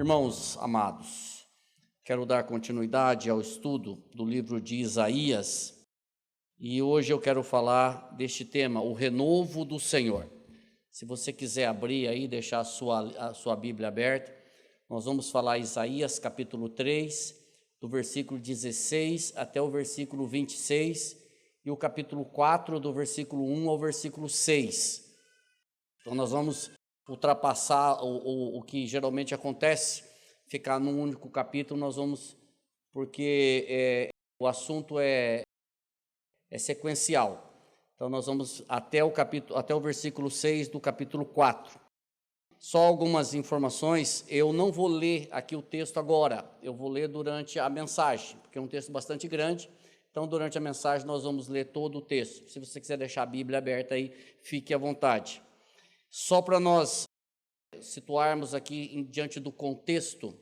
Irmãos amados, quero dar continuidade ao estudo do livro de Isaías e hoje eu quero falar deste tema, o renovo do Senhor. Se você quiser abrir aí, deixar a sua Bíblia aberta, nós vamos falar Isaías capítulo 3, do versículo 16 até o versículo 26 e o capítulo 4, do versículo 1 ao versículo 6. Então nós vamos ultrapassar o que geralmente acontece, ficar num único capítulo, porque o assunto é sequencial. Então nós vamos até o versículo 6 do capítulo 4. Só algumas informações, eu não vou ler aqui o texto agora, eu vou ler durante a mensagem, porque é um texto bastante grande, então durante a mensagem nós vamos ler todo o texto. Se você quiser deixar a Bíblia aberta aí, fique à vontade. Só para nós situarmos aqui diante do contexto,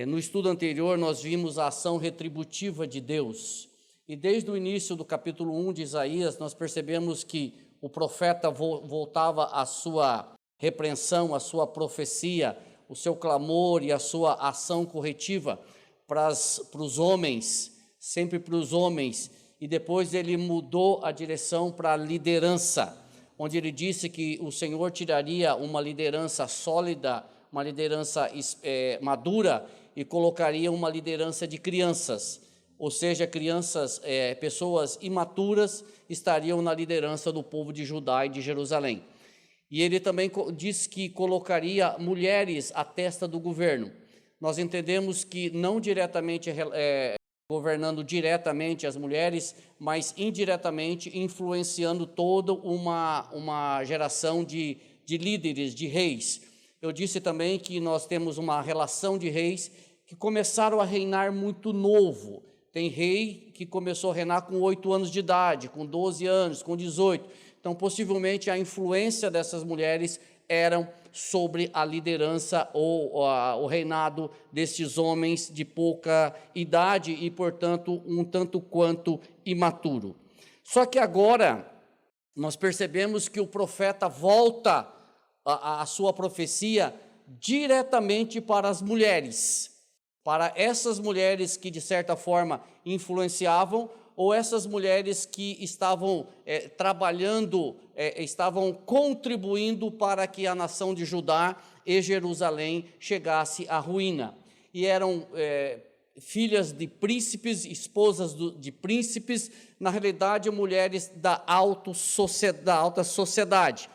no estudo anterior nós vimos a ação retributiva de Deus, e desde o início do capítulo 1 de Isaías nós percebemos que o profeta voltava a sua repreensão, a sua profecia, o seu clamor e a sua ação corretiva para os homens, sempre para os homens, e depois ele mudou a direção para a liderança, onde ele disse que o Senhor tiraria uma liderança sólida, uma liderança madura, e colocaria uma liderança de crianças, ou seja, pessoas imaturas estariam na liderança do povo de Judá e de Jerusalém. E ele também disse que colocaria mulheres à testa do governo. Nós entendemos que não diretamente governando diretamente as mulheres, mas indiretamente influenciando toda uma geração de líderes, de reis. Eu disse também que nós temos uma relação de reis que começaram a reinar muito novo. Tem rei que começou a reinar com 8 anos de idade, com 12 anos, com 18. Então, possivelmente, a influência dessas mulheres eram sobre a liderança ou o reinado destes homens de pouca idade e, portanto, um tanto quanto imaturo. Só que agora nós percebemos que o profeta volta a sua profecia diretamente para as mulheres, para essas mulheres que de certa forma influenciavam, ou essas mulheres que estavam trabalhando, estavam contribuindo para que a nação de Judá e Jerusalém chegasse à ruína. E eram filhas de príncipes, esposas de príncipes, na realidade mulheres da alta sociedade.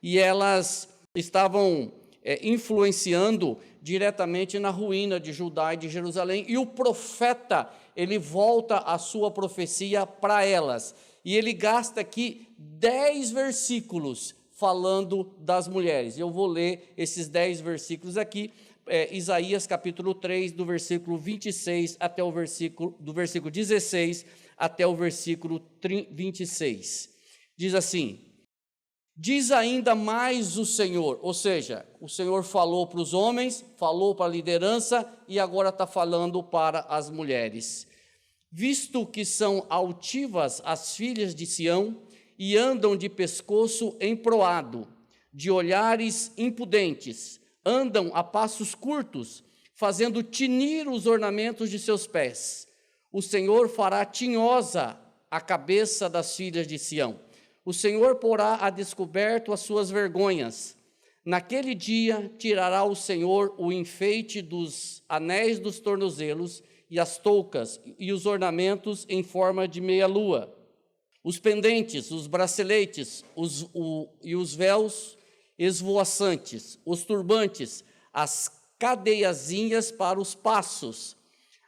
E elas estavam influenciando diretamente na ruína de Judá e de Jerusalém, e o profeta, ele volta a sua profecia para elas, e ele gasta aqui 10 versículos falando das mulheres. Eu vou ler esses 10 versículos aqui, Isaías capítulo 3, do versículo 26 até do versículo 16 até o versículo 26. Diz assim: diz ainda mais o Senhor, ou seja, o Senhor falou para os homens, falou para a liderança e agora está falando para as mulheres. Visto que são altivas as filhas de Sião e andam de pescoço emproado, de olhares impudentes, andam a passos curtos, fazendo tinir os ornamentos de seus pés, o Senhor fará tinhosa a cabeça das filhas de Sião. O Senhor porá a descoberto as suas vergonhas. Naquele dia tirará o Senhor o enfeite dos anéis dos tornozelos e as toucas e os ornamentos em forma de meia-lua, os pendentes, os braceletes e os véus esvoaçantes, os turbantes, as cadeiazinhas para os passos,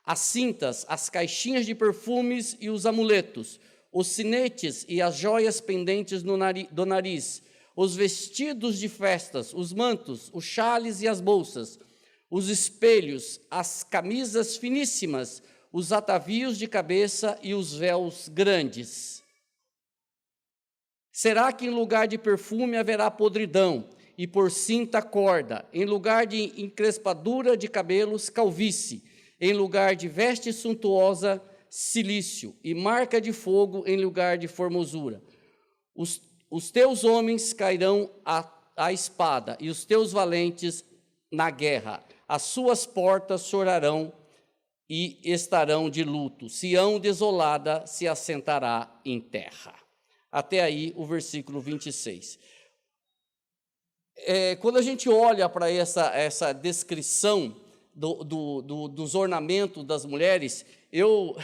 as cintas, as caixinhas de perfumes e os amuletos, os sinetes e as joias pendentes do nariz, os vestidos de festas, os mantos, os xales e as bolsas, os espelhos, as camisas finíssimas, os atavios de cabeça e os véus grandes. Será que em lugar de perfume haverá podridão, e por cinta corda, em lugar de encrespadura de cabelos, calvície, em lugar de veste suntuosa, cilício, e marca de fogo em lugar de formosura. Os teus homens cairão à espada, e os teus valentes na guerra. as suas portas chorarão e estarão de luto. Sião desolada se assentará em terra. Até aí o versículo 26. Quando a gente olha para essa descrição dos ornamentos das mulheres, eu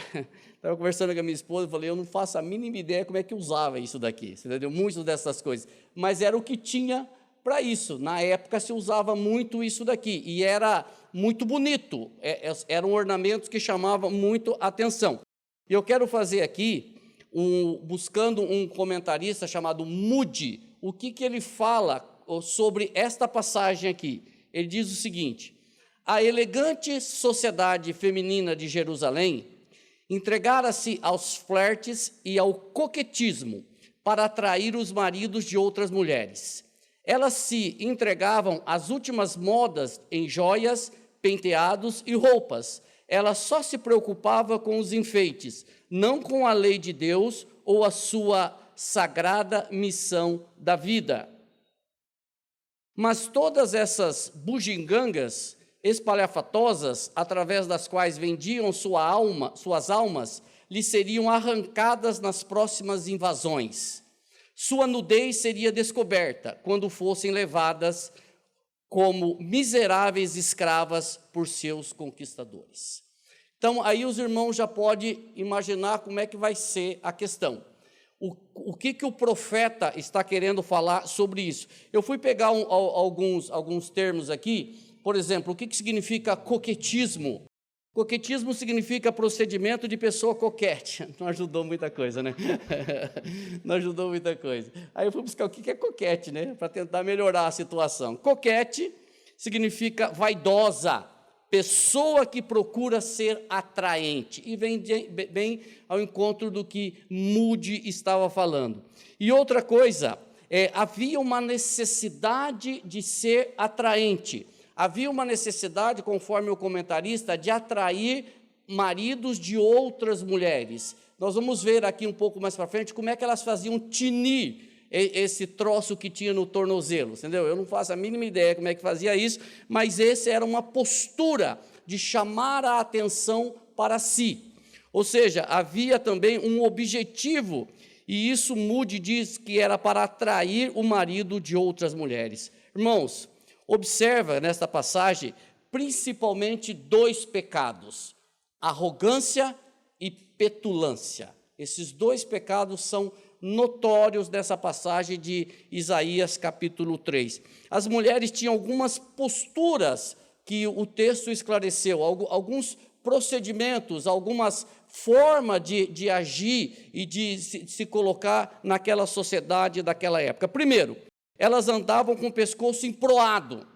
estava conversando com a minha esposa e falei, eu não faço a mínima ideia como é que usava isso daqui, você entendeu? Muitas dessas coisas, mas era o que tinha para isso. Na época se usava muito isso daqui, e era muito bonito, eram ornamentos que chamavam muito atenção. E eu quero fazer aqui, buscando um comentarista chamado Moody, o que ele fala sobre esta passagem aqui. Ele diz o seguinte: a elegante sociedade feminina de Jerusalém entregara-se aos flertes e ao coquetismo para atrair os maridos de outras mulheres. Elas se entregavam às últimas modas em joias, penteados e roupas. Ela só se preocupava com os enfeites, não com a lei de Deus ou a sua sagrada missão da vida. Mas todas essas bugigangas espalhafatosas, através das quais vendiam suas almas, lhe seriam arrancadas nas próximas invasões. Sua nudez seria descoberta quando fossem levadas como miseráveis escravas por seus conquistadores. Então, aí os irmãos já podem imaginar como é que vai ser a questão. O que o profeta está querendo falar sobre isso? Eu fui pegar alguns termos aqui. Por exemplo, o que significa coquetismo? Coquetismo significa procedimento de pessoa coquete. Não ajudou muita coisa, né? Não ajudou muita coisa. Aí eu fui buscar o que é coquete, né? Para tentar melhorar a situação. Coquete significa vaidosa, pessoa que procura ser atraente. E vem bem ao encontro do que Moody estava falando. E outra coisa, havia uma necessidade de ser atraente. Havia uma necessidade, conforme o comentarista, de atrair maridos de outras mulheres. Nós vamos ver aqui um pouco mais para frente como é que elas faziam tinir esse troço que tinha no tornozelo, entendeu? Eu não faço a mínima ideia como é que fazia isso, mas essa era uma postura de chamar a atenção para si. Ou seja, havia também um objetivo, e isso Moody diz que era para atrair o marido de outras mulheres. Irmãos, observa nesta passagem principalmente dois pecados: arrogância e petulância. Esses dois pecados são notórios dessa passagem de Isaías capítulo 3. As mulheres tinham algumas posturas que o texto esclareceu, alguns procedimentos, algumas formas de agir e de se colocar naquela sociedade daquela época. Primeiro, elas andavam com o pescoço emproado.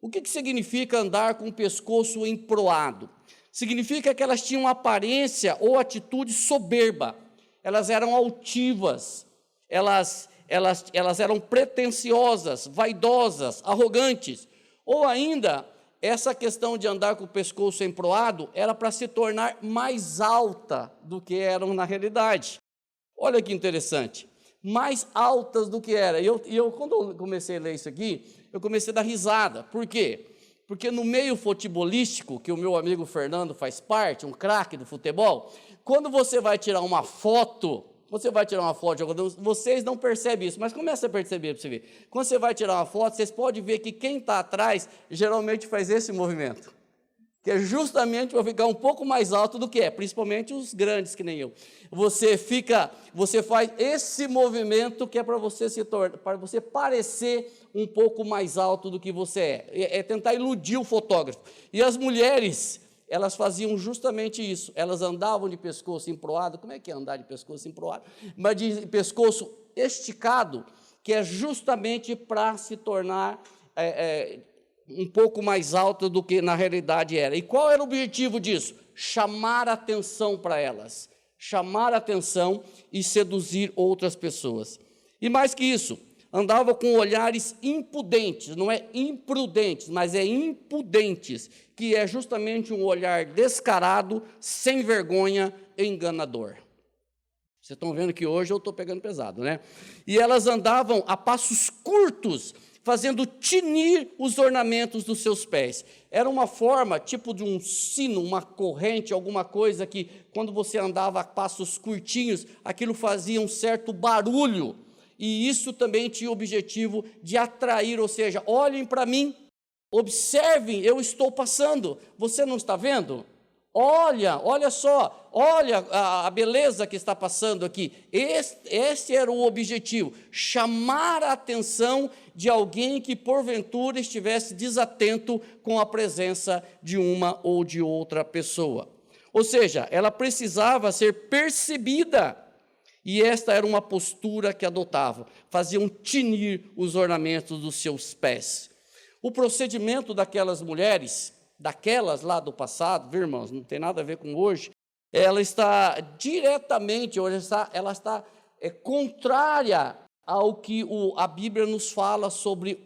O que significa andar com o pescoço emproado? Significa que elas tinham aparência ou atitude soberba. Elas eram altivas, elas eram pretensiosas, vaidosas, arrogantes. Ou ainda, essa questão de andar com o pescoço emproado era para se tornar mais alta do que eram na realidade. Olha que interessante, mais altas do que era. E eu, quando eu comecei a ler isso aqui, eu comecei a dar risada. Por quê? Porque no meio futebolístico, que o meu amigo Fernando faz parte, um craque do futebol, quando você vai tirar uma foto, de jogador, vocês não percebem isso, mas começa a perceber para você ver. Quando você vai tirar uma foto, vocês podem ver que quem está atrás geralmente faz esse movimento, que é justamente para ficar um pouco mais alto do que principalmente os grandes que nem eu. Você faz esse movimento que é para você parecer um pouco mais alto do que você é. É tentar iludir o fotógrafo. E as mulheres, elas faziam justamente isso. Elas andavam de pescoço emproado. Como é que é andar de pescoço emproado? Mas de pescoço esticado, que é justamente para se tornar um pouco mais alta do que na realidade era. E qual era o objetivo disso? Chamar atenção para elas. Chamar atenção e seduzir outras pessoas. E mais que isso, andavam com olhares impudentes, não é imprudentes, mas é impudentes, que é justamente um olhar descarado, sem vergonha e enganador. Vocês estão vendo que hoje eu estou pegando pesado, né? E elas andavam a passos curtos, fazendo tinir os ornamentos dos seus pés. Era uma forma, tipo de um sino, uma corrente, alguma coisa que, quando você andava a passos curtinhos, aquilo fazia um certo barulho. E isso também tinha o objetivo de atrair, ou seja, olhem para mim, observem, eu estou passando, você não está vendo? Olha só, olha a beleza que está passando aqui. Esse era o objetivo, chamar a atenção de alguém que porventura estivesse desatento com a presença de uma ou de outra pessoa. Ou seja, ela precisava ser percebida, e esta era uma postura que adotava, faziam tinir os ornamentos dos seus pés. O procedimento daquelas mulheres, daquelas lá do passado, viu, irmãos, não tem nada a ver com hoje, ela está diretamente, ela está contrária ao que a Bíblia nos fala sobre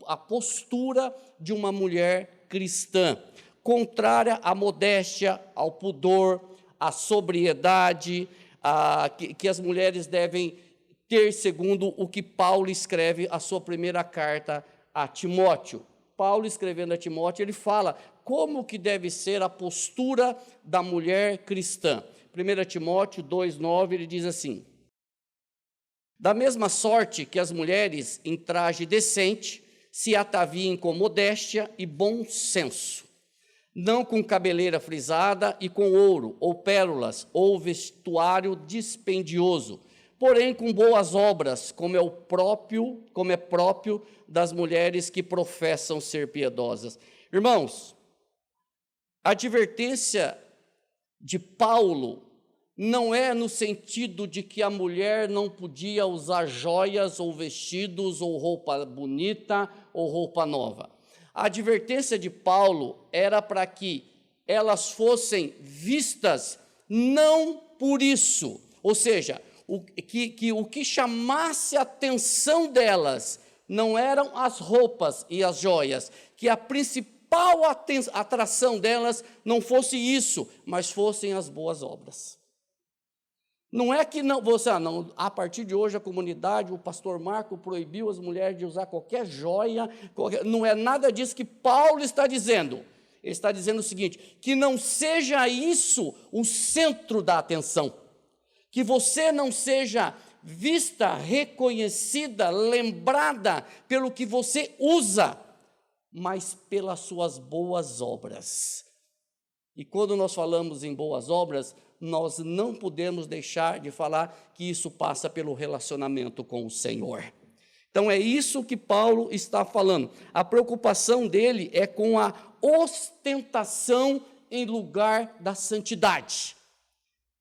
a postura de uma mulher cristã, contrária à modéstia, ao pudor, à sobriedade, que as mulheres devem ter, segundo o que Paulo escreve a sua primeira carta a Timóteo. Paulo, escrevendo a Timóteo, ele fala como que deve ser a postura da mulher cristã. 1 Timóteo 2,9, ele diz assim: da mesma sorte que as mulheres em traje decente se ataviem com modéstia e bom senso, não com cabeleira frisada e com ouro, ou pérolas, ou vestuário dispendioso, porém com boas obras, como é próprio das mulheres que professam ser piedosas. Irmãos, a advertência de Paulo não é no sentido de que a mulher não podia usar joias ou vestidos ou roupa bonita ou roupa nova. A advertência de Paulo era para que elas fossem vistas não por isso, ou seja, o que chamasse a atenção delas não eram as roupas e as joias, que a principal atração delas não fosse isso, mas fossem as boas obras. Não é que a partir de hoje a comunidade, o pastor Marco proibiu as mulheres de usar qualquer joia, não é nada disso que Paulo está dizendo. Ele está dizendo o seguinte, que não seja isso o centro da atenção, que você não seja vista, reconhecida, lembrada pelo que você usa, mas pelas suas boas obras. E quando nós falamos em boas obras, nós não podemos deixar de falar que isso passa pelo relacionamento com o Senhor. Então é isso que Paulo está falando. A preocupação dele é com a ostentação em lugar da santidade.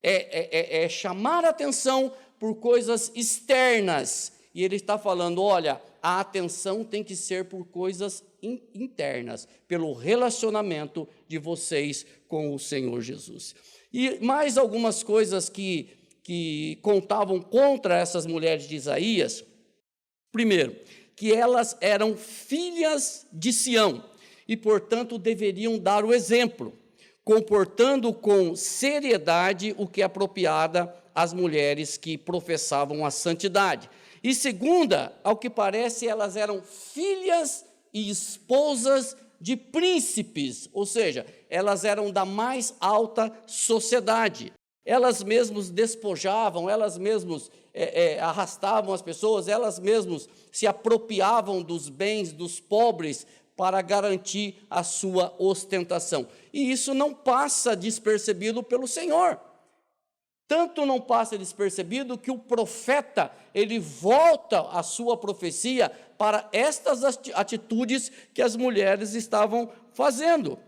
É chamar a atenção por coisas externas. E ele está falando, olha, a atenção tem que ser por coisas internas, pelo relacionamento de vocês com o Senhor Jesus. E mais algumas coisas que contavam contra essas mulheres de Isaías. Primeiro, que elas eram filhas de Sião e, portanto, deveriam dar o exemplo, comportando com seriedade o que é apropriada às mulheres que professavam a santidade. E segunda, ao que parece, elas eram filhas e esposas de príncipes, ou seja, elas eram da mais alta sociedade. Elas mesmas despojavam, elas mesmas arrastavam as pessoas, elas mesmas se apropriavam dos bens dos pobres para garantir a sua ostentação. E isso não passa despercebido pelo Senhor. Tanto não passa despercebido que o profeta, ele volta a sua profecia para estas atitudes que as mulheres estavam fazendo.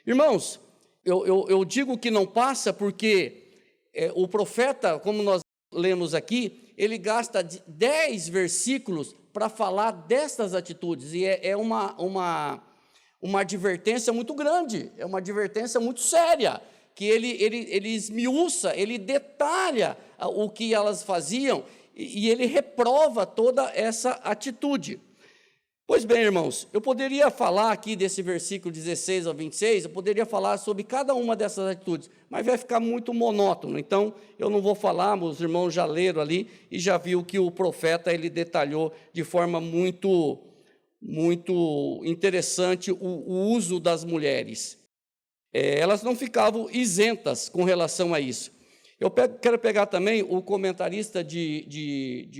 Irmãos, eu digo que não passa porque o profeta, como nós lemos aqui, ele gasta 10 versículos para falar destas atitudes, e é uma advertência muito grande, é uma advertência muito séria, que ele esmiuça, ele detalha o que elas faziam, e ele reprova toda essa atitude. Pois bem, irmãos, eu poderia falar aqui desse versículo 16 ao 26, eu poderia falar sobre cada uma dessas atitudes, mas vai ficar muito monótono, então eu não vou falar, os irmãos já leram ali, e já viu que o profeta, ele detalhou de forma muito muito interessante o uso das mulheres. Elas não ficavam isentas com relação a isso. Quero pegar também o comentarista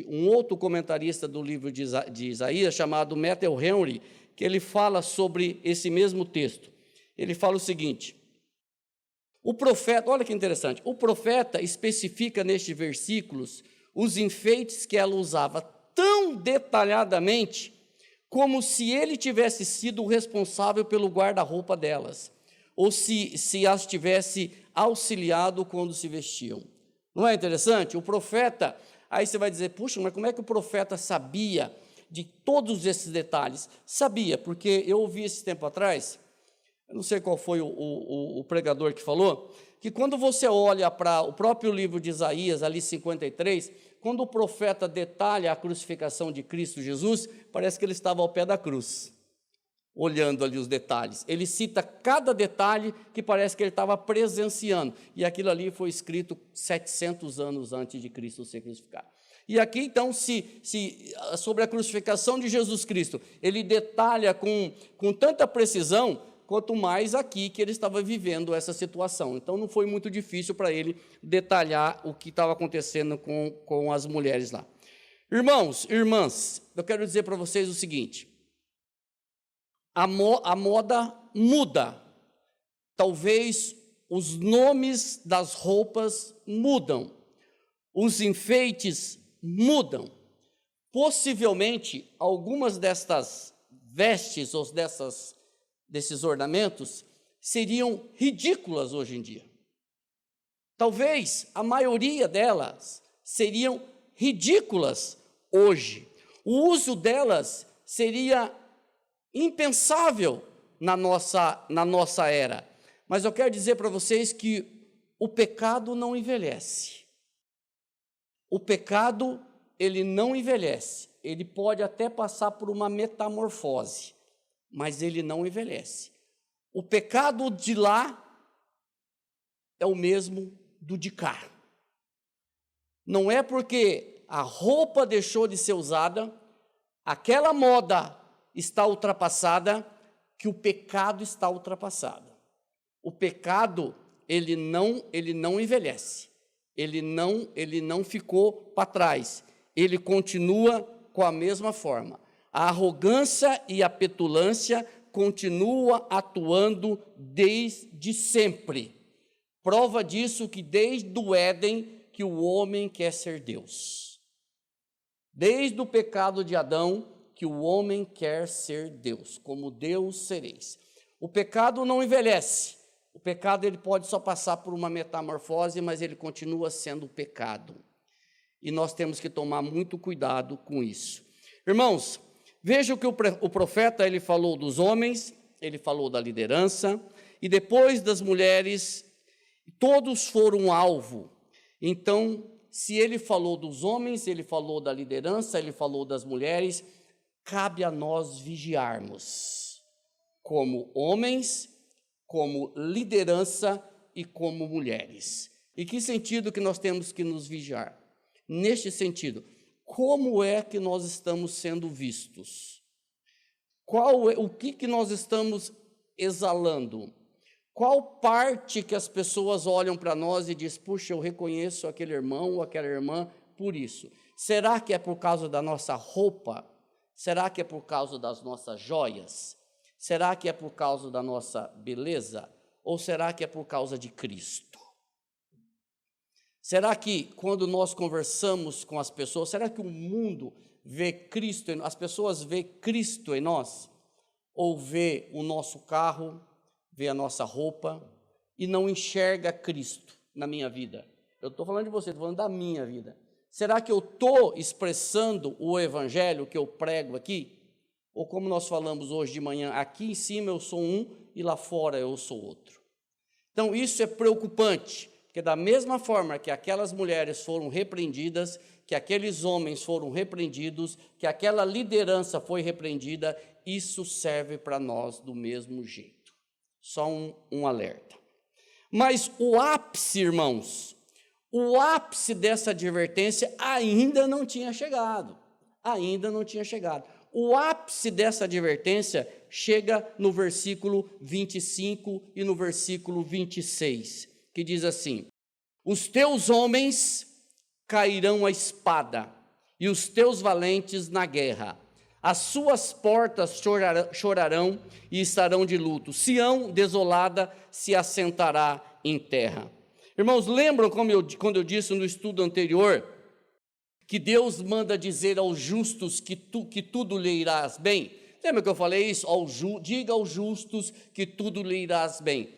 um outro comentarista do livro de Isaías, chamado Matthew Henry, que ele fala sobre esse mesmo texto. Ele fala o seguinte: o profeta, olha que interessante, o profeta especifica nestes versículos os enfeites que ela usava tão detalhadamente como se ele tivesse sido o responsável pelo guarda-roupa delas, ou se as tivesse auxiliado quando se vestiam. Não é interessante? O profeta, aí você vai dizer, puxa, mas como é que o profeta sabia de todos esses detalhes? Sabia, porque eu ouvi esse tempo atrás, eu não sei qual foi o pregador que falou, que quando você olha para o próprio livro de Isaías, ali 53, quando o profeta detalha a crucificação de Cristo Jesus, parece que ele estava ao pé da cruz, olhando ali os detalhes. Ele cita cada detalhe que parece que ele estava presenciando, e aquilo ali foi escrito 700 anos antes de Cristo ser crucificado. E aqui, então, sobre a crucificação de Jesus Cristo, ele detalha com tanta precisão, quanto mais aqui que ele estava vivendo essa situação. Então, não foi muito difícil para ele detalhar o que estava acontecendo com as mulheres lá. Irmãos, irmãs, eu quero dizer para vocês o seguinte: a moda muda. Talvez os nomes das roupas mudam, os enfeites mudam. Possivelmente, algumas destas vestes ou desses ornamentos seriam ridículas hoje em dia. Talvez a maioria delas seriam ridículas hoje. O uso delas seria impensável na nossa era. Mas eu quero dizer para vocês que o pecado não envelhece. O pecado, ele não envelhece. Ele pode até passar por uma metamorfose, mas ele não envelhece. O pecado de lá é o mesmo do de cá. Não é porque a roupa deixou de ser usada, aquela moda está ultrapassada, que o pecado está ultrapassado. O pecado, ele não envelhece, ele não ficou para trás, ele continua com a mesma forma. A arrogância e a petulância continuam atuando desde sempre. Prova disso que desde o Éden que o homem quer ser Deus. Desde o pecado de Adão que o homem quer ser Deus, como Deus sereis. O pecado não envelhece. O pecado ele pode só passar por uma metamorfose, mas ele continua sendo pecado. E nós temos que tomar muito cuidado com isso. Irmãos, veja que o profeta ele falou dos homens, ele falou da liderança, e depois das mulheres, todos foram alvo. Então, se ele falou dos homens, ele falou da liderança, ele falou das mulheres, cabe a nós vigiarmos, como homens, como liderança e como mulheres. E que sentido que nós temos que nos vigiar? Neste sentido, como é que nós estamos sendo vistos? O que nós estamos exalando? Qual parte que as pessoas olham para nós e dizem, puxa, eu reconheço aquele irmão ou aquela irmã por isso? Será que é por causa da nossa roupa? Será que é por causa das nossas joias? Será que é por causa da nossa beleza? Ou será que é por causa de Cristo? Será que quando nós conversamos com as pessoas, será que o mundo vê Cristo, as pessoas vê Cristo em nós? Ou vê o nosso carro, vê a nossa roupa e não enxerga Cristo na minha vida? Eu estou falando de você, estou falando da minha vida. Será que eu estou expressando o evangelho que eu prego aqui? Ou como nós falamos hoje de manhã, aqui em cima eu sou um e lá fora eu sou outro. Então isso é preocupante, porque da mesma forma que aquelas mulheres foram repreendidas, que aqueles homens foram repreendidos, que aquela liderança foi repreendida, isso serve para nós do mesmo jeito. Só um alerta. Mas o ápice, irmãos, o ápice dessa advertência ainda não tinha chegado. Ainda não tinha chegado. O ápice dessa advertência chega no versículo 25 e no versículo 26, que diz assim: os teus homens cairão à espada, e os teus valentes na guerra. As suas portas chorarão e estarão de luto. Sião, desolada, se assentará em terra. Irmãos, lembram quando eu disse no estudo anterior, que Deus manda dizer aos justos que tudo lhe irás bem? Lembra que eu falei isso? Diga aos justos que tudo lhe irás bem.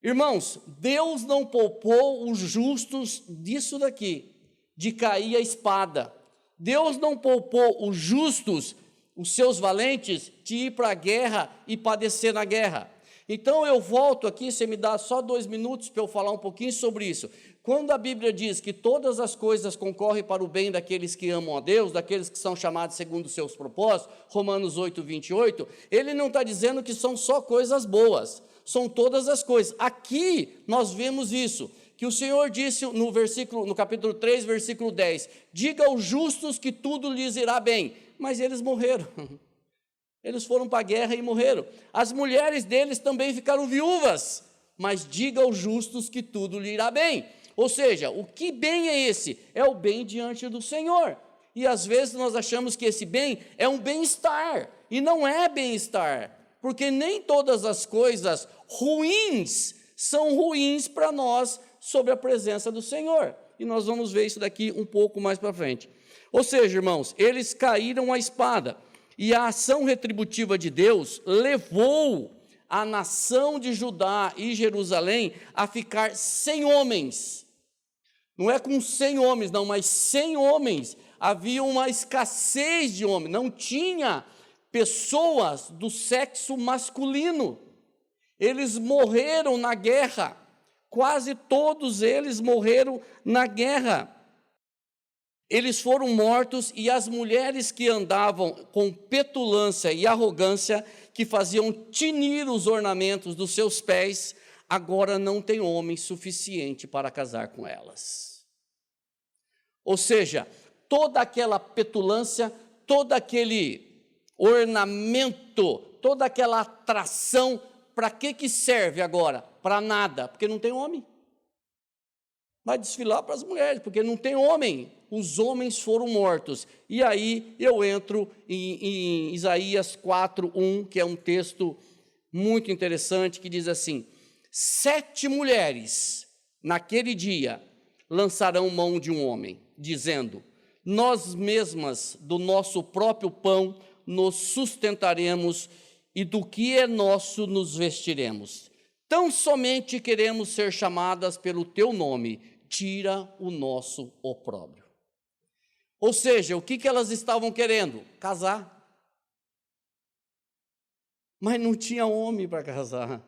Irmãos, Deus não poupou os justos disso daqui, de cair a espada. Deus não poupou os justos, os seus valentes, de ir para a guerra e padecer na guerra. Então eu volto aqui, você me dá só 2 minutos para eu falar um pouquinho sobre isso. Quando a Bíblia diz que todas as coisas concorrem para o bem daqueles que amam a Deus, daqueles que são chamados segundo os seus propósitos, Romanos 8, 28, ele não está dizendo que são só coisas boas, são todas as coisas. Aqui nós vemos isso, que o Senhor disse no capítulo 3, versículo 10, diga aos justos que tudo lhes irá bem, mas eles morreram. Eles foram para a guerra e morreram. As mulheres deles também ficaram viúvas, mas diga aos justos que tudo lhe irá bem. Ou seja, o que bem é esse? É o bem diante do Senhor. E às vezes nós achamos que esse bem é um bem-estar, e não é bem-estar, porque nem todas as coisas ruins são ruins para nós sob a presença do Senhor. E nós vamos ver isso daqui um pouco mais para frente. Ou seja, irmãos, eles caíram à espada. E a ação retributiva de Deus levou a nação de Judá e Jerusalém a ficar sem homens. Não é com 100 homens, não, mas 100 homens. Havia uma escassez de homens, não tinha pessoas do sexo masculino. Eles morreram na guerra, quase todos eles morreram na guerra. Eles foram mortos, e as mulheres que andavam com petulância e arrogância, que faziam tinir os ornamentos dos seus pés, agora não tem homem suficiente para casar com elas. Ou seja, toda aquela petulância, todo aquele ornamento, toda aquela atração, para que serve agora? Para nada, porque não tem homem. Vai desfilar para as mulheres, porque não tem homem. Os homens foram mortos. E aí eu entro em Isaías 4:1, que é um texto muito interessante, que diz assim: 7 mulheres naquele dia lançarão mão de um homem, dizendo: nós mesmas do nosso próprio pão nos sustentaremos, e do que é nosso nos vestiremos. Tão somente queremos ser chamadas pelo teu nome, tira o nosso opróbrio. Ou seja, o que elas estavam querendo? Casar. Mas não tinha homem para casar.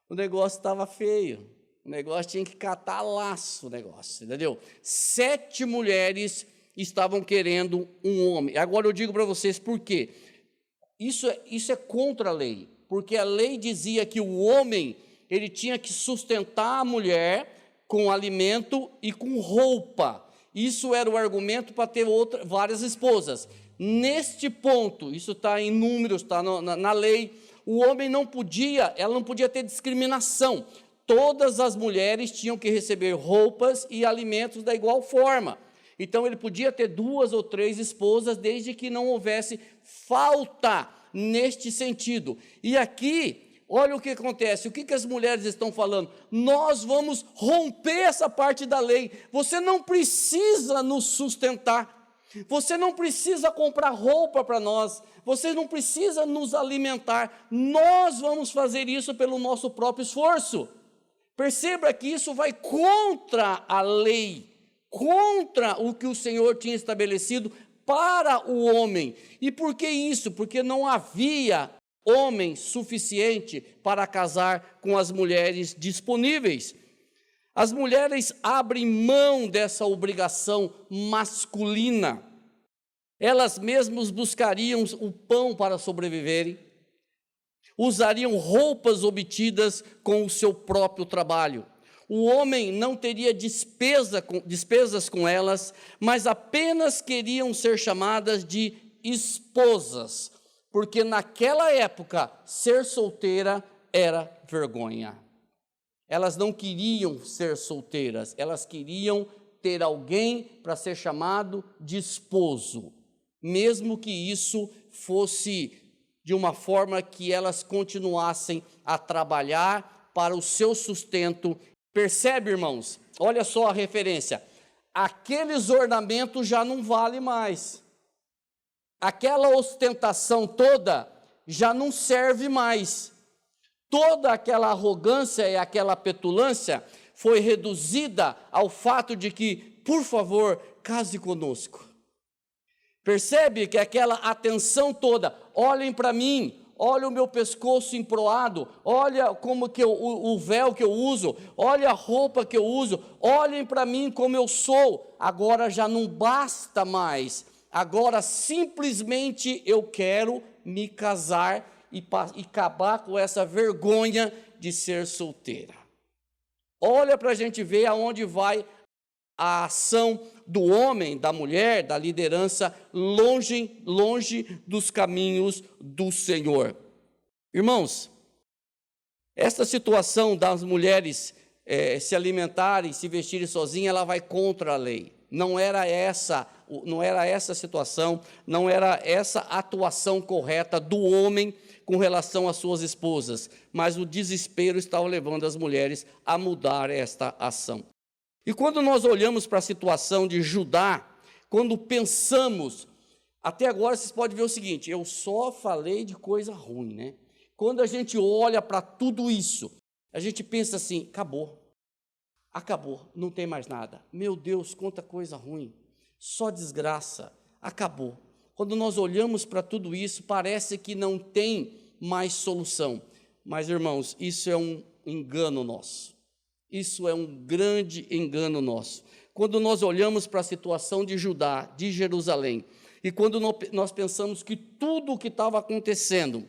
O negócio estava feio. O negócio tinha que catar laço, o negócio, entendeu? 7 mulheres estavam querendo um homem. Agora eu digo para vocês por quê. Isso é contra a lei. Porque a lei dizia que o homem, ele tinha que sustentar a mulher com alimento e com roupa. Isso era o argumento para ter várias esposas. Neste ponto, isso está em Números, está na lei, o homem ela não podia ter discriminação. Todas as mulheres tinham que receber roupas e alimentos da igual forma. Então ele podia ter 2 ou 3 esposas, desde que não houvesse falta neste sentido. E aqui, olha o que acontece, o que as mulheres estão falando? Nós vamos romper essa parte da lei. Você não precisa nos sustentar, você não precisa comprar roupa para nós, você não precisa nos alimentar, nós vamos fazer isso pelo nosso próprio esforço. Perceba que isso vai contra a lei, contra o que o Senhor tinha estabelecido para o homem. E por que isso? Porque não havia homem suficiente para casar com as mulheres disponíveis. As mulheres abrem mão dessa obrigação masculina. Elas mesmas buscariam o pão para sobreviverem, usariam roupas obtidas com o seu próprio trabalho. O homem não teria despesas com elas, mas apenas queriam ser chamadas de esposas, porque naquela época ser solteira era vergonha. Elas não queriam ser solteiras, elas queriam ter alguém para ser chamado de esposo, mesmo que isso fosse de uma forma que elas continuassem a trabalhar para o seu sustento. Percebe, irmãos? Olha só a referência. Aqueles ornamentos já não valem mais. Aquela ostentação toda já não serve mais. Toda aquela arrogância e aquela petulância foi reduzida ao fato de que, por favor, case conosco. Percebe que aquela atenção toda, olhem para mim, olha o meu pescoço emproado, olha como que o véu que eu uso, olha a roupa que eu uso, olhem para mim como eu sou. Agora já não basta mais, agora simplesmente eu quero me casar e acabar com essa vergonha de ser solteira. Olha para a gente ver aonde vai a ação do homem, da mulher, da liderança, longe dos caminhos do Senhor. Irmãos, essa situação das mulheres se alimentarem, se vestirem sozinhas, ela vai contra a lei. Não era essa a situação, não era essa a atuação correta do homem com relação às suas esposas, mas o desespero estava levando as mulheres a mudar esta ação. E quando nós olhamos para a situação de Judá, quando pensamos, até agora vocês podem ver o seguinte, eu só falei de coisa ruim, né? Quando a gente olha para tudo isso, a gente pensa assim, acabou, não tem mais nada. Meu Deus, quanta coisa ruim, só desgraça, acabou. Quando nós olhamos para tudo isso, parece que não tem mais solução. Mas, irmãos, isso é um engano nosso. Isso é um grande engano nosso. Quando nós olhamos para a situação de Judá, de Jerusalém, e quando nós pensamos que tudo o que estava acontecendo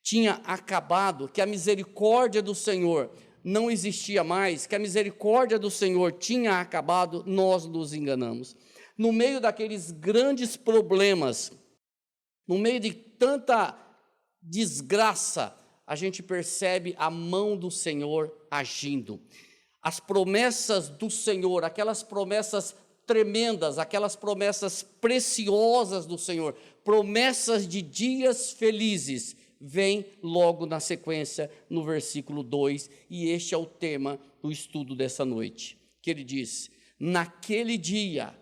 tinha acabado, que a misericórdia do Senhor não existia mais, que a misericórdia do Senhor tinha acabado, nós nos enganamos. No meio daqueles grandes problemas, no meio de tanta desgraça, a gente percebe a mão do Senhor agindo. As promessas do Senhor, aquelas promessas tremendas, aquelas promessas preciosas do Senhor, promessas de dias felizes, vem logo na sequência, no versículo 2, e este é o tema do estudo dessa noite, que ele diz, naquele dia,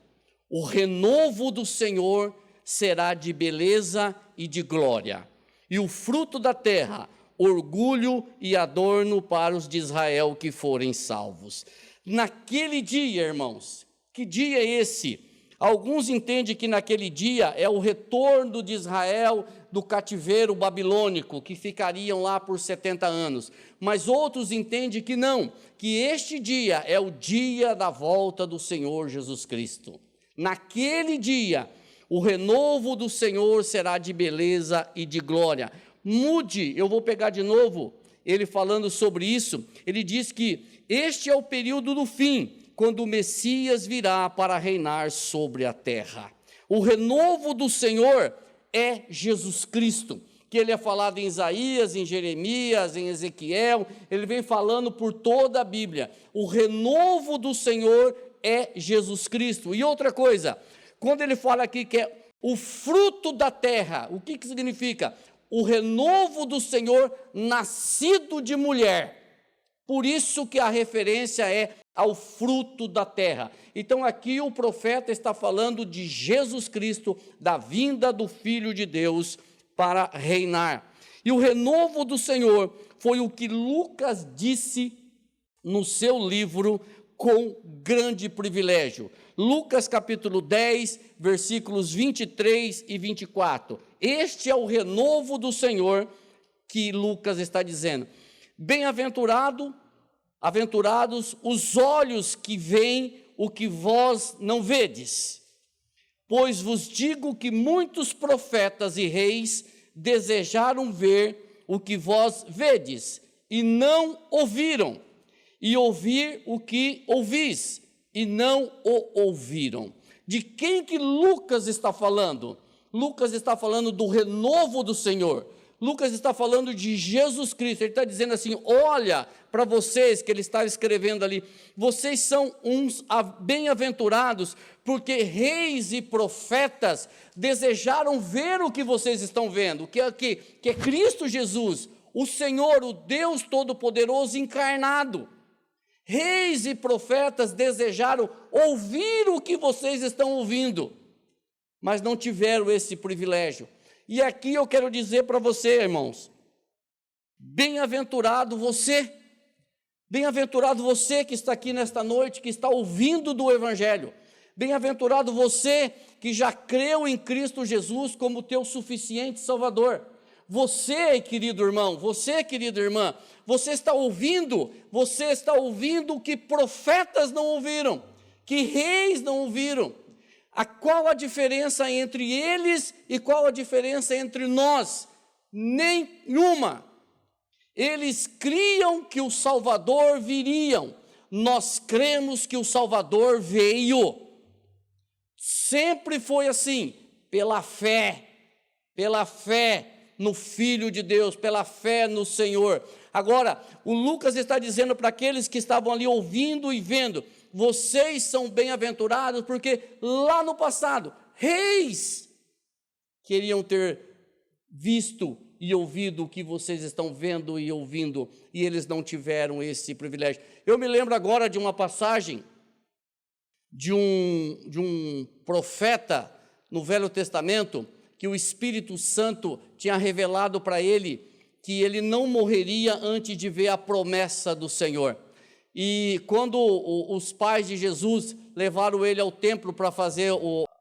o renovo do Senhor será de beleza e de glória, e o fruto da terra, orgulho e adorno para os de Israel que forem salvos. Naquele dia, irmãos, que dia é esse? Alguns entendem que naquele dia é o retorno de Israel do cativeiro babilônico, que ficariam lá por 70 anos. Mas outros entendem que não, que este dia é o dia da volta do Senhor Jesus Cristo. Naquele dia, o renovo do Senhor será de beleza e de glória. Mude, eu vou pegar de novo, ele falando sobre isso, ele diz que este é o período do fim, quando o Messias virá para reinar sobre a terra. O renovo do Senhor é Jesus Cristo, que ele é falado em Isaías, em Jeremias, em Ezequiel, ele vem falando por toda a Bíblia. O renovo do Senhor é Jesus Cristo. E outra coisa, quando ele fala aqui que é o fruto da terra, o que significa? O renovo do Senhor nascido de mulher. Por isso que a referência é ao fruto da terra. Então aqui o profeta está falando de Jesus Cristo, da vinda do Filho de Deus para reinar. E o renovo do Senhor foi o que Lucas disse no seu livro com grande privilégio. Lucas capítulo 10, versículos 23 e 24. Este é o renovo do Senhor que Lucas está dizendo. Bem-aventurados os olhos que veem o que vós não vedes. Pois vos digo que muitos profetas e reis desejaram ver o que vós vedes, e não ouviram, e ouvir o que ouvis, e não o ouviram. De quem que Lucas está falando? Lucas está falando do renovo do Senhor. Lucas está falando de Jesus Cristo. Ele está dizendo assim: olha para vocês, que ele está escrevendo ali, vocês são uns bem-aventurados, porque reis e profetas desejaram ver o que vocês estão vendo, que é Cristo Jesus, o Senhor, o Deus Todo-Poderoso encarnado. Reis e profetas desejaram ouvir o que vocês estão ouvindo, mas não tiveram esse privilégio. E aqui eu quero dizer para você, irmãos, bem-aventurado você que está aqui nesta noite, que está ouvindo do Evangelho, bem-aventurado você que já creu em Cristo Jesus como teu suficiente Salvador. Você, querido irmão, você, querida irmã, você está ouvindo o que profetas não ouviram, que reis não ouviram. Qual a diferença entre eles e qual a diferença entre nós? Nenhuma. Eles criam que o Salvador viria, nós cremos que o Salvador veio. Sempre foi assim, pela fé no Filho de Deus, pela fé no Senhor. Agora, o Lucas está dizendo para aqueles que estavam ali ouvindo e vendo: vocês são bem-aventurados, porque lá no passado, reis queriam ter visto e ouvido o que vocês estão vendo e ouvindo, e eles não tiveram esse privilégio. Eu me lembro agora de uma passagem de um profeta no Velho Testamento, que o Espírito Santo tinha revelado para ele que ele não morreria antes de ver a promessa do Senhor. E quando os pais de Jesus levaram ele ao templo para fazer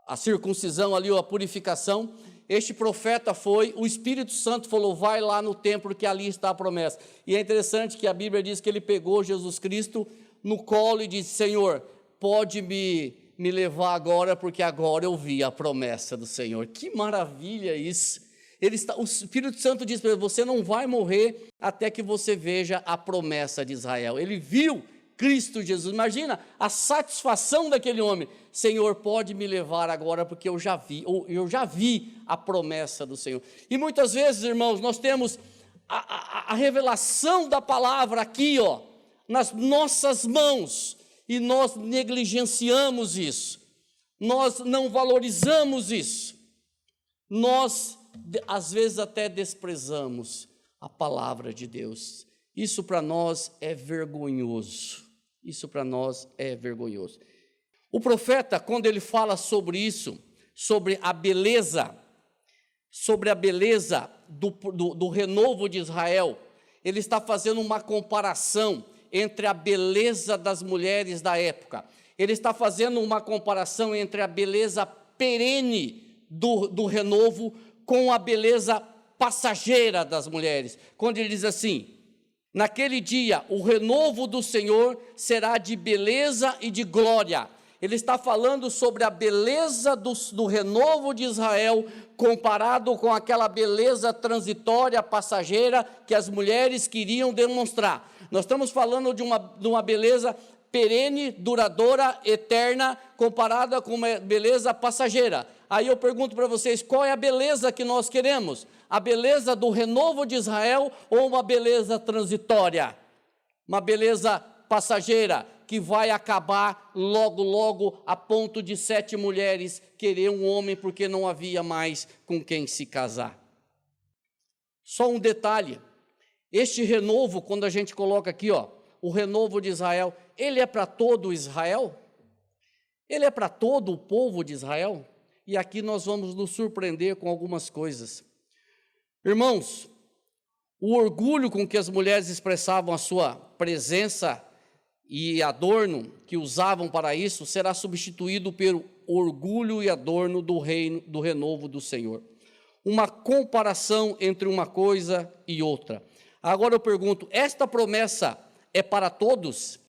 a circuncisão ali, a purificação, este profeta foi, o Espírito Santo falou: vai lá no templo que ali está a promessa. E é interessante que a Bíblia diz que ele pegou Jesus Cristo no colo e disse: Senhor, pode me levar agora, porque agora eu vi a promessa do Senhor. Que maravilha isso! O Espírito Santo diz para ele: você não vai morrer até que você veja a promessa de Israel. Ele viu Cristo Jesus. Imagina a satisfação daquele homem: Senhor, pode me levar agora, porque eu já vi a promessa do Senhor. E muitas vezes, irmãos, nós temos a revelação da palavra aqui, nas nossas mãos, e nós negligenciamos isso, nós não valorizamos isso, nós às vezes até desprezamos a palavra de Deus. Isso para nós é vergonhoso. Isso para nós é vergonhoso. O profeta, quando ele fala sobre isso, sobre a beleza do renovo de Israel, ele está fazendo uma comparação entre a beleza das mulheres da época. Ele está fazendo uma comparação entre a beleza perene do renovo com a beleza passageira das mulheres. Quando ele diz assim: naquele dia o renovo do Senhor será de beleza e de glória. Ele está falando sobre a beleza do renovo de Israel, comparado com aquela beleza transitória, passageira, que as mulheres queriam demonstrar. Nós estamos falando de uma beleza perene, duradoura, eterna, comparada com uma beleza passageira. Aí eu pergunto para vocês: qual é a beleza que nós queremos? A beleza do renovo de Israel ou uma beleza transitória? Uma beleza passageira que vai acabar logo, logo, a ponto de 7 mulheres querer um homem porque não havia mais com quem se casar. Só um detalhe: este renovo, quando a gente coloca aqui, o renovo de Israel, ele é para todo Israel? Ele é para todo o povo de Israel? E aqui nós vamos nos surpreender com algumas coisas. Irmãos, o orgulho com que as mulheres expressavam a sua presença e adorno que usavam para isso será substituído pelo orgulho e adorno do renovo do Senhor. Uma comparação entre uma coisa e outra. Agora eu pergunto: esta promessa é para todos?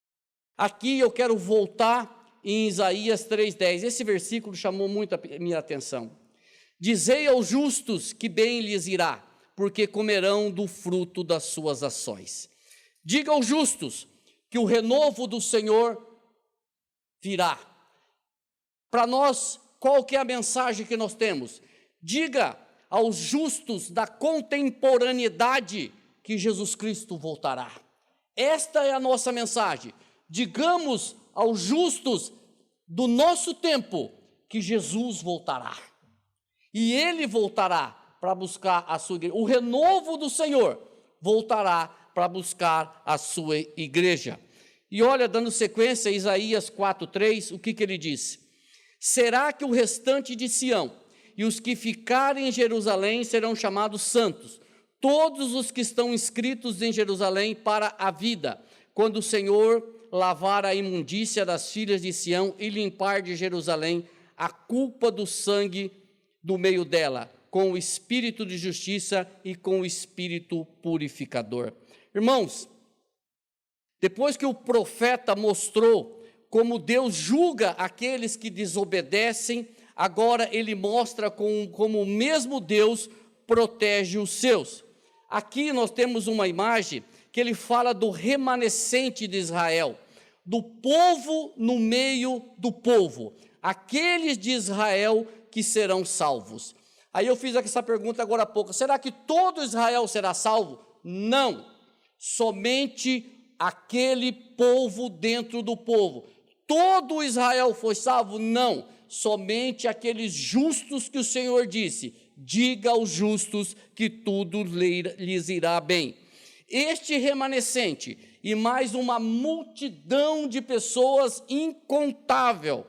Aqui eu quero voltar em Isaías 3,10. Esse versículo chamou muito a minha atenção. Dizei aos justos que bem lhes irá, porque comerão do fruto das suas ações. Diga aos justos que o renovo do Senhor virá. Para nós, qual que é a mensagem que nós temos? Diga aos justos da contemporaneidade que Jesus Cristo voltará. Esta é a nossa mensagem. Digamos aos justos do nosso tempo que Jesus voltará. E Ele voltará para buscar a sua igreja. O renovo do Senhor voltará para buscar a sua igreja. E olha, dando sequência a Isaías 4:3, o que ele diz? Será que o restante de Sião e os que ficarem em Jerusalém serão chamados santos, todos os que estão inscritos em Jerusalém para a vida, quando o Senhor lavar a imundícia das filhas de Sião e limpar de Jerusalém a culpa do sangue do meio dela, com o espírito de justiça e com o espírito purificador. Irmãos, depois que o profeta mostrou como Deus julga aqueles que desobedecem, agora ele mostra como o mesmo Deus protege os seus. Aqui nós temos uma imagem que ele fala do remanescente de Israel, do povo no meio do povo, aqueles de Israel que serão salvos. Aí eu fiz essa pergunta agora há pouco, será que todo Israel será salvo? Não, somente aquele povo dentro do povo. Todo Israel foi salvo? Não, somente aqueles justos que o Senhor disse, diga aos justos que tudo lhes irá bem. Este remanescente e mais uma multidão de pessoas incontável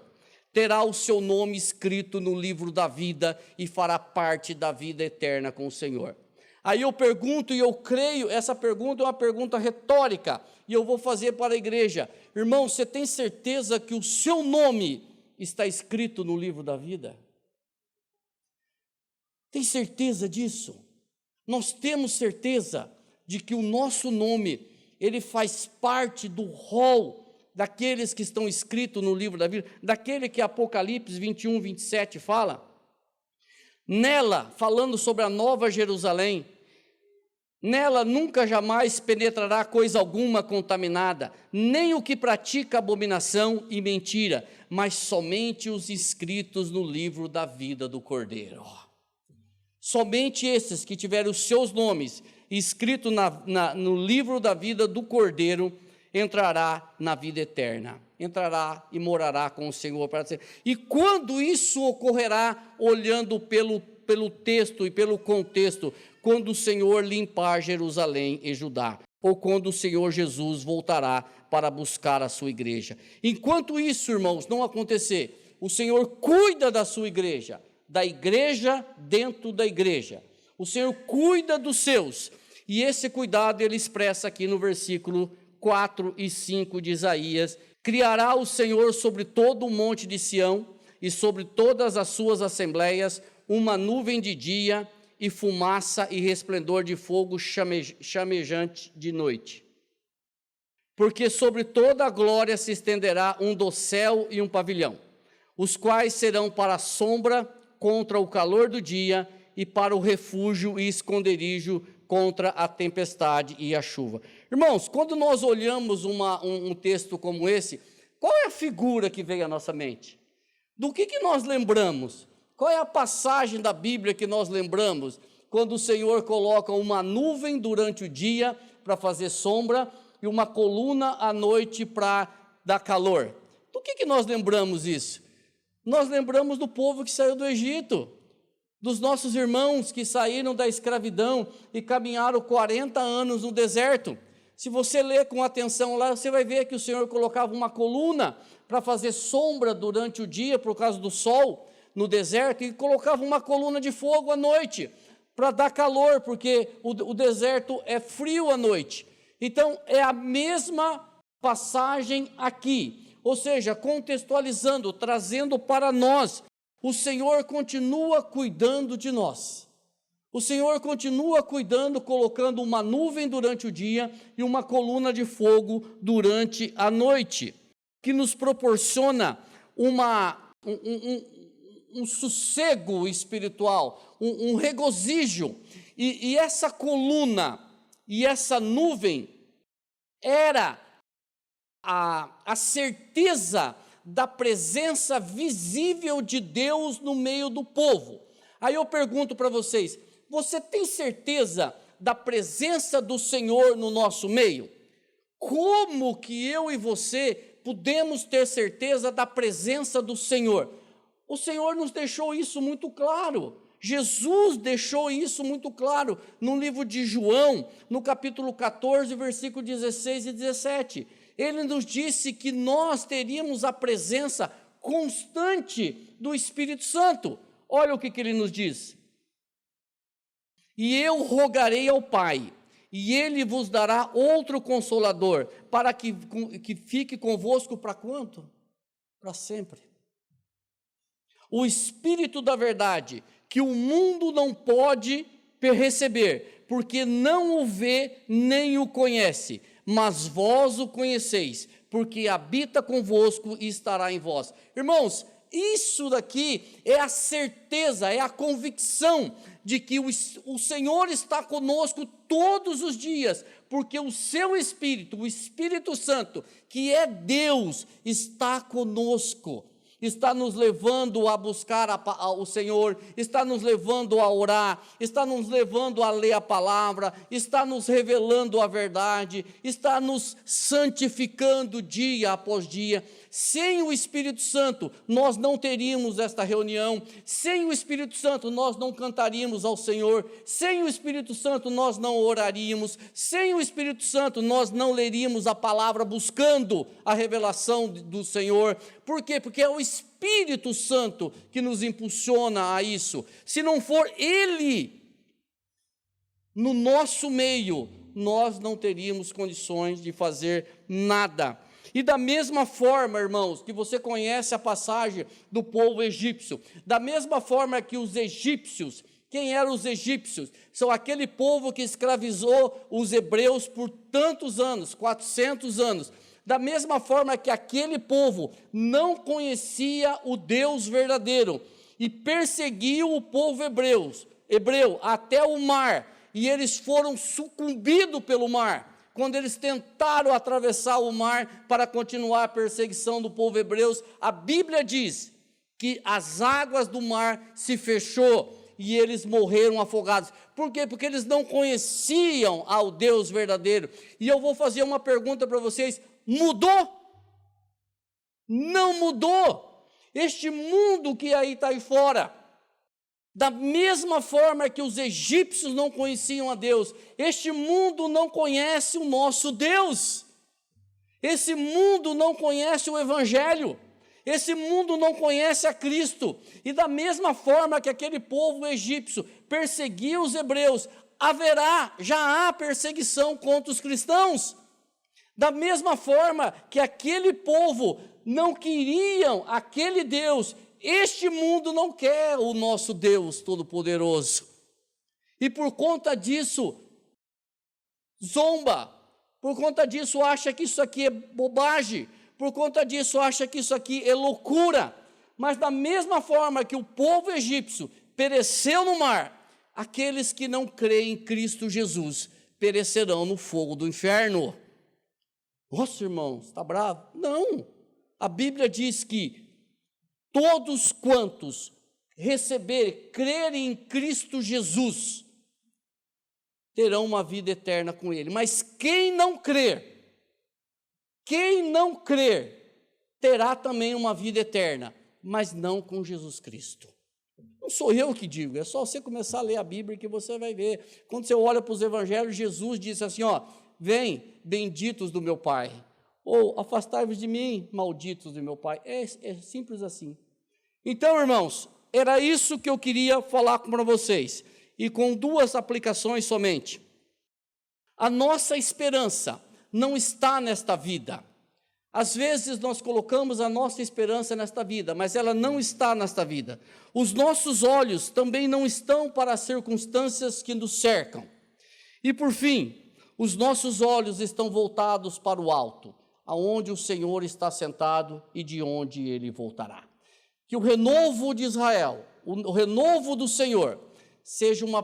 terá o seu nome escrito no livro da vida e fará parte da vida eterna com o Senhor. Aí eu pergunto, e eu creio, essa pergunta é uma pergunta retórica, e eu vou fazer para a igreja. Irmão, você tem certeza que o seu nome está escrito no livro da vida? Tem certeza disso? Nós temos certeza de que o nosso nome, ele faz parte do rol daqueles que estão escritos no livro da vida, daquele que Apocalipse 21, 27 fala. Nela, falando sobre a nova Jerusalém, nela nunca jamais penetrará coisa alguma contaminada, nem o que pratica abominação e mentira, mas somente os inscritos no livro da vida do Cordeiro. Somente esses que tiverem os seus nomes escritos no livro da vida do Cordeiro entrará na vida eterna, entrará e morará com o Senhor para sempre. E quando isso ocorrerá, olhando pelo texto e pelo contexto, quando o Senhor limpar Jerusalém e Judá, ou quando o Senhor Jesus voltará para buscar a sua igreja. Enquanto isso, irmãos, não acontecer, o Senhor cuida da sua igreja, da igreja dentro da igreja. O Senhor cuida dos seus, e esse cuidado ele expressa aqui no versículo 4 e 5 de Isaías: criará o Senhor sobre todo o monte de Sião e sobre todas as suas assembleias uma nuvem de dia e fumaça e resplendor de fogo chamejante de noite. Porque sobre toda a glória se estenderá um dossel e um pavilhão, os quais serão para a sombra contra o calor do dia e para o refúgio e esconderijo contra a tempestade e a chuva. Irmãos, quando nós olhamos um texto como esse, qual é a figura que veio à nossa mente? Do que nós lembramos? Qual é a passagem da Bíblia que nós lembramos? Quando o Senhor coloca uma nuvem durante o dia para fazer sombra e uma coluna à noite para dar calor. Do que nós lembramos isso? Nós lembramos do povo que saiu do Egito, dos nossos irmãos que saíram da escravidão e caminharam 40 anos no deserto. Se você ler com atenção lá, você vai ver que o Senhor colocava uma coluna para fazer sombra durante o dia por causa do sol no deserto, e colocava uma coluna de fogo à noite para dar calor, porque o deserto é frio à noite. Então é a mesma passagem aqui, ou seja, contextualizando, trazendo para nós, o Senhor continua cuidando de nós. O Senhor continua cuidando, colocando uma nuvem durante o dia e uma coluna de fogo durante a noite, que nos proporciona um sossego espiritual, um regozijo. E essa coluna e essa nuvem era a certeza da presença visível de Deus no meio do povo. Aí eu pergunto para vocês, você tem certeza da presença do Senhor no nosso meio? Como que eu e você podemos ter certeza da presença do Senhor? O Senhor nos deixou isso muito claro. Jesus deixou isso muito claro no livro de João, no capítulo 14, versículo 16 e 17. Ele nos disse que nós teríamos a presença constante do Espírito Santo. Olha o que ele nos diz. E eu rogarei ao Pai, e Ele vos dará outro Consolador, para que fique convosco para quanto? Para sempre. O Espírito da verdade, que o mundo não pode receber, porque não o vê nem o conhece, mas vós o conheceis, porque habita convosco e estará em vós. Irmãos, isso daqui é a certeza, é a convicção de que o Senhor está conosco todos os dias, porque o seu Espírito, o Espírito Santo, que é Deus, está conosco. Está nos levando a buscar o Senhor, está nos levando a orar, está nos levando a ler a palavra, está nos revelando a verdade, está nos santificando dia após dia. Sem o Espírito Santo, nós não teríamos esta reunião. Sem o Espírito Santo, nós não cantaríamos ao Senhor. Sem o Espírito Santo, nós não oraríamos. Sem o Espírito Santo, nós não leríamos a palavra buscando a revelação do Senhor. Por quê? Porque é o Espírito Santo que nos impulsiona a isso. Se não for Ele no nosso meio, nós não teríamos condições de fazer nada. E da mesma forma, irmãos, que você conhece a passagem do povo egípcio, da mesma forma que os egípcios, quem eram os egípcios? São aquele povo que escravizou os hebreus por tantos anos, 400 anos. Da mesma forma que aquele povo não conhecia o Deus verdadeiro e perseguiu o povo hebreu até o mar, e eles foram sucumbidos pelo mar. Quando eles tentaram atravessar o mar para continuar a perseguição do povo hebreu, a Bíblia diz que as águas do mar se fechou e eles morreram afogados. Por quê? Porque eles não conheciam ao Deus verdadeiro. E eu vou fazer uma pergunta para vocês: mudou? Não mudou. Este mundo que está aí fora, da mesma forma que os egípcios não conheciam a Deus, este mundo não conhece o nosso Deus. Esse mundo não conhece o Evangelho. Esse mundo não conhece a Cristo. E da mesma forma que aquele povo egípcio perseguia os hebreus, já há perseguição contra os cristãos. Da mesma forma que aquele povo não queriam aquele Deus, este mundo não quer o nosso Deus Todo-Poderoso. E por conta disso, zomba. Por conta disso, acha que isso aqui é bobagem. Por conta disso, acha que isso aqui é loucura. Mas da mesma forma que o povo egípcio pereceu no mar, aqueles que não creem em Cristo Jesus perecerão no fogo do inferno. Nossa, irmãos, está bravo? Não. A Bíblia diz que todos quantos crerem em Cristo Jesus, terão uma vida eterna com Ele. Mas quem não crer, terá também uma vida eterna, mas não com Jesus Cristo. Não sou eu que digo, é só você começar a ler a Bíblia que você vai ver. Quando você olha para os evangelhos, Jesus disse assim, vem, benditos do meu Pai. Ou afastai-vos de mim, malditos do meu Pai. É simples assim. Então, irmãos, era isso que eu queria falar para vocês. E com duas aplicações somente. A nossa esperança não está nesta vida. Às vezes nós colocamos a nossa esperança nesta vida, mas ela não está nesta vida. Os nossos olhos também não estão para as circunstâncias que nos cercam. E por fim, os nossos olhos estão voltados para o alto, aonde o Senhor está sentado e de onde Ele voltará. Que o renovo de Israel, o renovo do Senhor, seja uma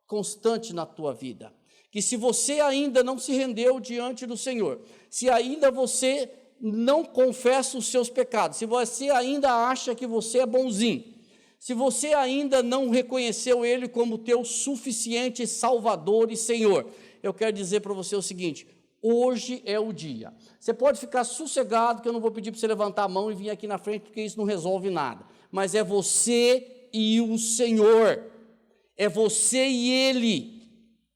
constante na tua vida. Que se você ainda não se rendeu diante do Senhor, se ainda você não confessa os seus pecados, se você ainda acha que você é bonzinho, Se você ainda não reconheceu Ele como teu suficiente Salvador e Senhor, eu quero dizer para você o seguinte: hoje é o dia. Você pode ficar sossegado, que eu não vou pedir para você levantar a mão e vir aqui na frente, porque isso não resolve nada. Mas é você e o Senhor. É você e Ele.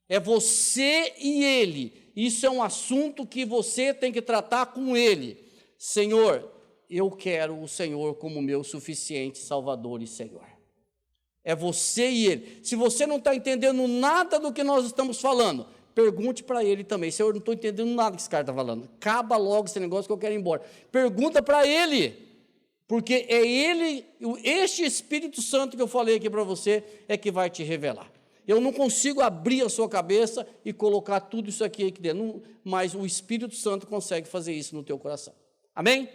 É você e Ele. Isso é um assunto que você tem que tratar com Ele. Senhor, eu quero o Senhor como meu suficiente Salvador e Senhor. É você e Ele. Se você não está entendendo nada do que nós estamos falando, pergunte para Ele também. Senhor, eu não estou entendendo nada que esse cara está falando. Acaba logo esse negócio que eu quero ir embora. Pergunta para Ele, porque é Ele, este Espírito Santo que eu falei aqui para você, é que vai te revelar. Eu não consigo abrir a sua cabeça e colocar tudo isso aqui dentro, mas o Espírito Santo consegue fazer isso no teu coração. Amém?